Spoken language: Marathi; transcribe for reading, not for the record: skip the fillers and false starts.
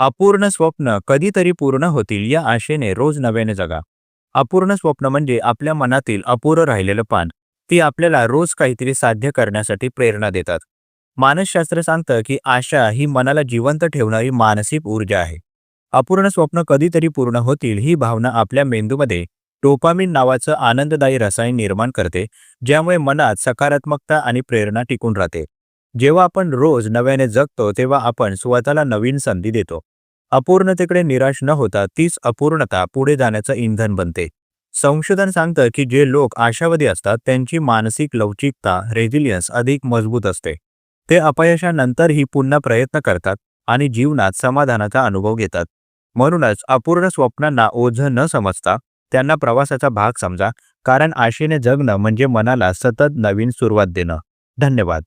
अपूर्ण स्वप्न कधीतरी पूर्ण होतील या आशेने रोज नव्याने जगा. अपूर्ण स्वप्न म्हणजे आपल्या मनातील अपुरं राहिलेलं पान. ती आपल्याला रोज काहीतरी साध्य करण्यासाठी प्रेरणा देतात. मानसशास्त्र सांगतं की आशा ही मनाला जिवंत ठेवणारी मानसिक ऊर्जा आहे. अपूर्ण स्वप्न कधीतरी पूर्ण होतील ही भावना आपल्या मेंदूमध्ये डोपामिन नावाचं आनंददायी रसायन निर्माण करते, ज्यामुळे मनात सकारात्मकता आणि प्रेरणा टिकून राहते. जेव्हा आपण रोज नव्याने जगतो तेव्हा आपण स्वतःला नवीन संधी देतो. अपूर्णतेकडे निराश न होता तीच अपूर्णता पुढे जाण्याचं इंधन बनते. संशोधन सांगतं की जे लोक आशावादी असतात त्यांची मानसिक लवचिकता रेझिलियन्स अधिक मजबूत असते. ते अपयशानंतरही पुन्हा प्रयत्न करतात आणि जीवनात समाधानाचा अनुभव घेतात. म्हणूनच अपूर्ण स्वप्नांना ओझं न समजता त्यांना प्रवासाचा भाग समजा, कारण आशेने जगणं म्हणजे मनाला सतत नवीन सुरुवात देणं. धन्यवाद.